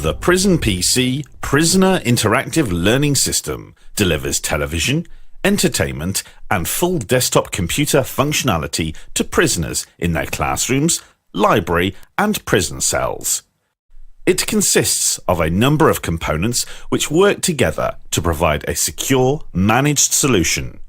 The Prison PC Prisoner Interactive Learning System delivers television, entertainment, and full desktop computer functionality to prisoners in their classrooms, library, and prison cells. It consists of a number of components which work together to provide a secure, managed solution.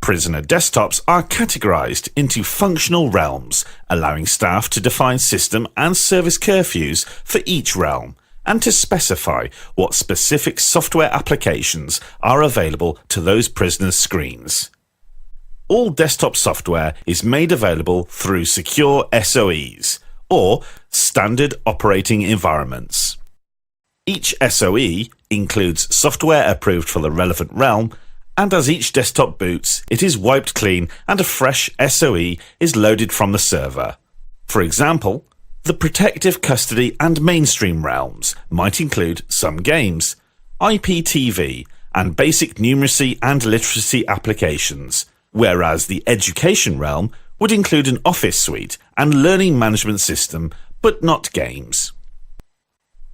Prisoner desktops are categorized into functional realms, allowing staff to define system and service curfews for each realm and to specify what specific software applications are available to those prisoners' screens. All desktop software is made available through secure SOEs, or Standard Operating Environments. Each SOE includes software approved for the relevant realm, and as each desktop boots, it is wiped clean and a fresh SOE is loaded from the server. For example, the protective custody and mainstream realms might include some games, IPTV, and basic numeracy and literacy applications, whereas the education realm would include an office suite and learning management system, but not games.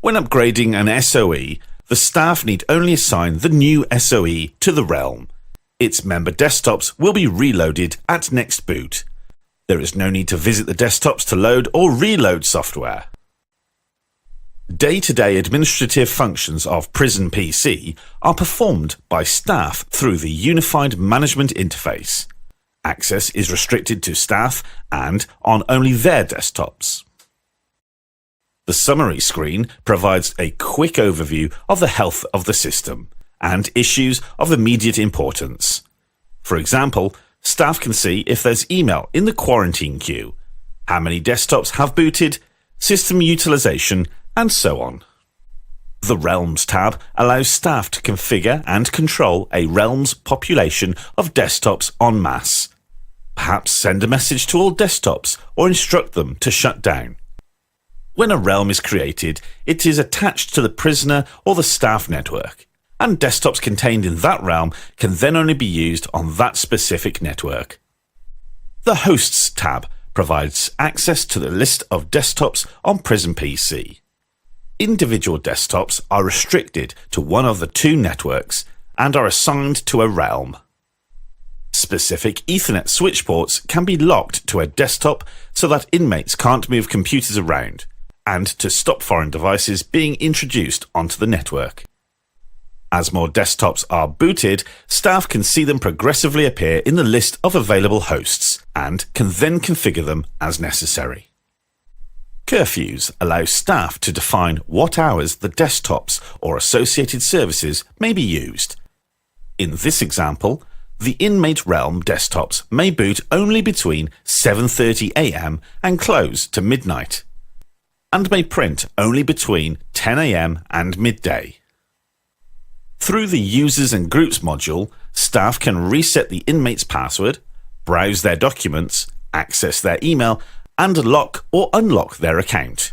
When upgrading an SOE, the staff need only assign the new SOE to the realm. Its member desktops will be reloaded at next boot. There is no need to visit the desktops to load or reload software. Day-to-day administrative functions of Prison PC are performed by staff through the Unified Management Interface. Access is restricted to staff and on only their desktops. The summary screen provides a quick overview of the health of the system and issues of immediate importance. For example, staff can see if there's email in the quarantine queue, how many desktops have booted, system utilization, and so on. The Realms tab allows staff to configure and control a realm's population of desktops en masse. Perhaps send a message to all desktops or instruct them to shut down. When a realm is created, it is attached to the prisoner or the staff network, and desktops contained in that realm can then only be used on that specific network. The Hosts tab provides access to the list of desktops on Prison PC. Individual desktops are restricted to one of the two networks and are assigned to a realm. Specific Ethernet switch ports can be locked to a desktop so that inmates can't move computers around, and to stop foreign devices being introduced onto the network. As more desktops are booted, staff can see them progressively appear in the list of available hosts and can then configure them as necessary. Curfews allow staff to define what hours the desktops or associated services may be used. In this example, the inmate realm desktops may boot only between 7:30 AM and close to midnight, and may print only between 10 AM and midday. Through the Users and Groups module, staff can reset the inmate's password, browse their documents, access their email, and lock or unlock their account.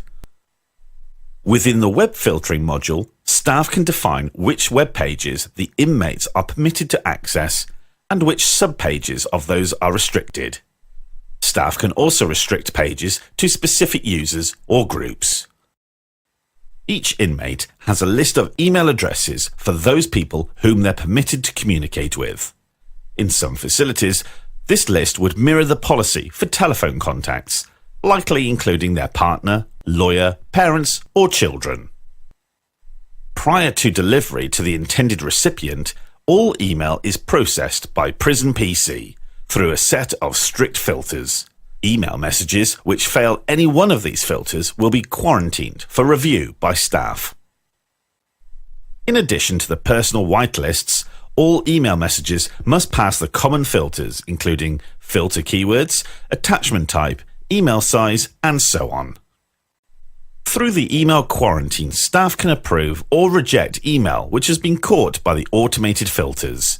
Within the Web Filtering module, staff can define which web pages the inmates are permitted to access and which subpages of those are restricted. Staff can also restrict pages to specific users or groups. Each inmate has a list of email addresses for those people whom they're permitted to communicate with. In some facilities, this list would mirror the policy for telephone contacts, likely including their partner, lawyer, parents, or children. Prior to delivery to the intended recipient, all email is processed by Prison PC through a set of strict filters. Email messages which fail any one of these filters will be quarantined for review by staff. In addition to the personal whitelists, all email messages must pass the common filters, including filter keywords, attachment type, email size, and so on. Through the email quarantine, staff can approve or reject email which has been caught by the automated filters.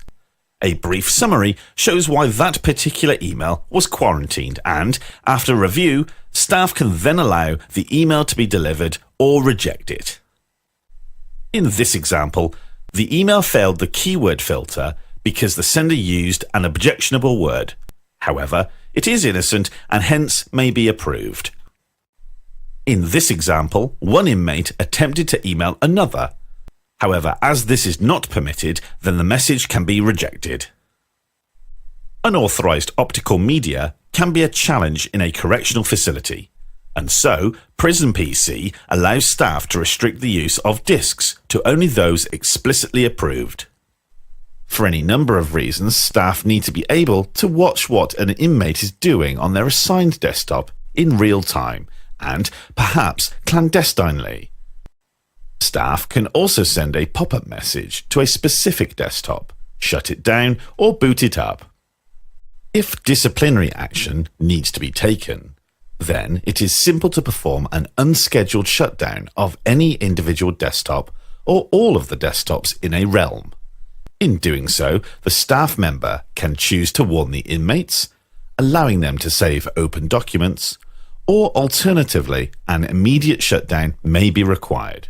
A brief summary shows why that particular email was quarantined, and, after review, staff can then allow the email to be delivered or reject it. In this example, the email failed the keyword filter because the sender used an objectionable word. However, it is innocent and hence may be approved. In this example, one inmate attempted to email another. However, as this is not permitted, then the message can be rejected. Unauthorized optical media can be a challenge in a correctional facility, and so Prison PC allows staff to restrict the use of discs to only those explicitly approved. For any number of reasons, staff need to be able to watch what an inmate is doing on their assigned desktop in real time, and perhaps clandestinely. Staff can also send a pop-up message to a specific desktop, shut it down, or boot it up. If disciplinary action needs to be taken, then it is simple to perform an unscheduled shutdown of any individual desktop or all of the desktops in a realm. In doing so, the staff member can choose to warn the inmates, allowing them to save open documents, or alternatively, an immediate shutdown may be required.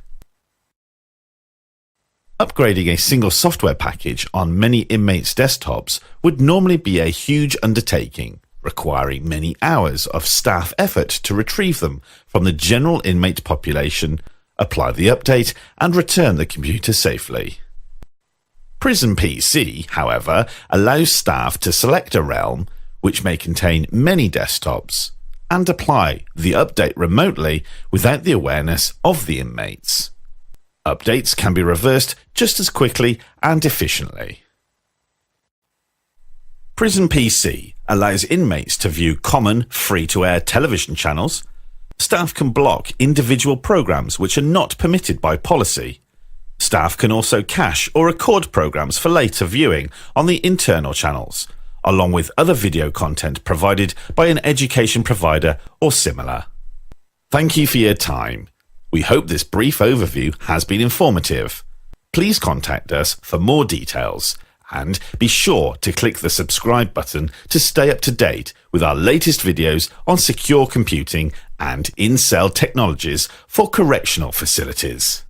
Upgrading a single software package on many inmates' desktops would normally be a huge undertaking, requiring many hours of staff effort to retrieve them from the general inmate population, apply the update, and return the computer safely. Prison PC, however, allows staff to select a realm, which may contain many desktops, and apply the update remotely without the awareness of the inmates. Updates can be reversed just as quickly and efficiently. Prison PC allows inmates to view common free-to-air television channels. Staff can block individual programs which are not permitted by policy. Staff can also cache or record programs for later viewing on the internal channels, along with other video content provided by an education provider or similar. Thank you for your time. We hope this brief overview has been informative. Please contact us for more details, and be sure to click the subscribe button to stay up to date with our latest videos on secure computing and in-cell technologies for correctional facilities.